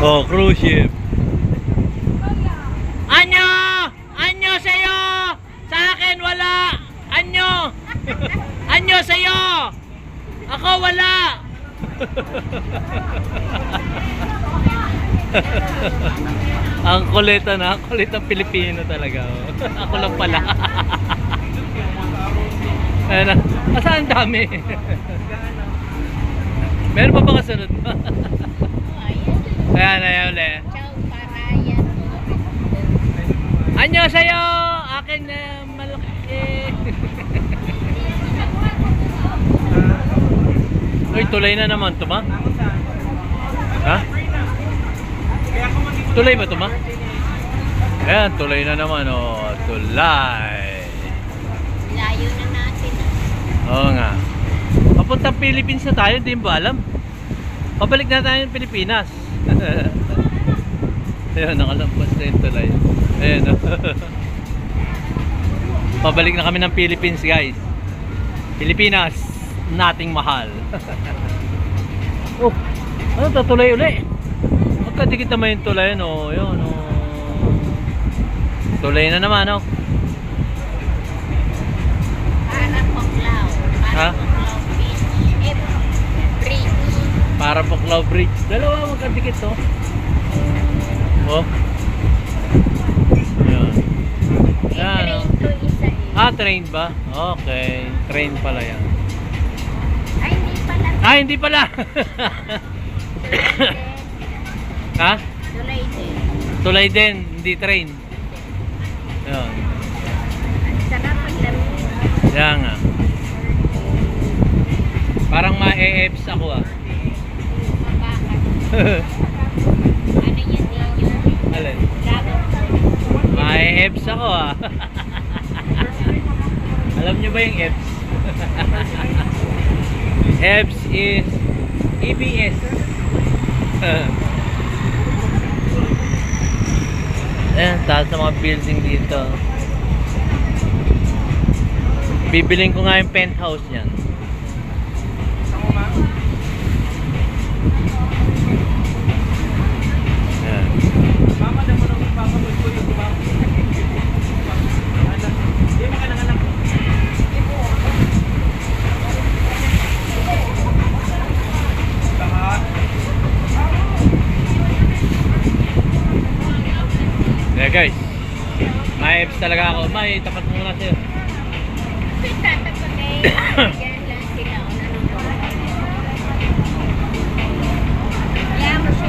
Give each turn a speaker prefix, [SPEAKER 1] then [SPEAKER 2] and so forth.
[SPEAKER 1] Oh, cruise ship. Anyo! Anyo sa'yo! Sa akin wala! Anyo! Anyo sa'yo! Ako wala! Ang kulit na, kulit ang Pilipino talaga. Oh. Ako lang pala. Ayan na. Asaan ang dami? Meron pa ba kasunod? Ayan, ayan ulit. Anyo sa'yo! Akin na malaki. Uy, tulay na naman ito ba? Ha? Tulay ba ito ba? Ayan, tulay na naman. Oh, tulay.
[SPEAKER 2] Layo na natin.
[SPEAKER 1] Oo nga. Papuntang Philippines na tayo, hindi mo ba alam? Pabalik na tayo ng Pilipinas. Ayan, nakalampas na yung tulay. Ayan. Pabalik na kami ng Philippines, guys. Pilipinas, nating mahal. Oh, ano to, tulay uli? Magkadikit naman yung tulay, no? Yun, no? Tulay na naman, no?
[SPEAKER 2] Para Poklaw.
[SPEAKER 1] Ha?
[SPEAKER 2] Poklaw Beach. Bridge.
[SPEAKER 1] Para Poklaw Bridge. Dalawa magkadikit, no? Oh. Ayan. Ayan, no?
[SPEAKER 2] Train to isa eh.
[SPEAKER 1] Ah, train ba? Okay. Train pala yan.
[SPEAKER 2] Ay, hindi pala.
[SPEAKER 1] Ah, hindi pala. Ha?
[SPEAKER 2] Tulay din.
[SPEAKER 1] Tulay din, hindi train. Ayan.
[SPEAKER 2] Ang sarap ang lamig.
[SPEAKER 1] Kaya nga. Parang ma-e-eps ako ah.
[SPEAKER 2] Mabakas. Ano yan ninyo?
[SPEAKER 1] Alin?
[SPEAKER 2] Dragon fruit.
[SPEAKER 1] Ma-e-eps ako ah. Alam nyo ba yung EBS? EBS is EBS. Ayan, taas sa mga building dito. Bibiling ko nga yung penthouse niyan. Ayan. Yeah guys, may apps talaga ako. May tapat muna sa'yo.
[SPEAKER 2] Tatapat eh.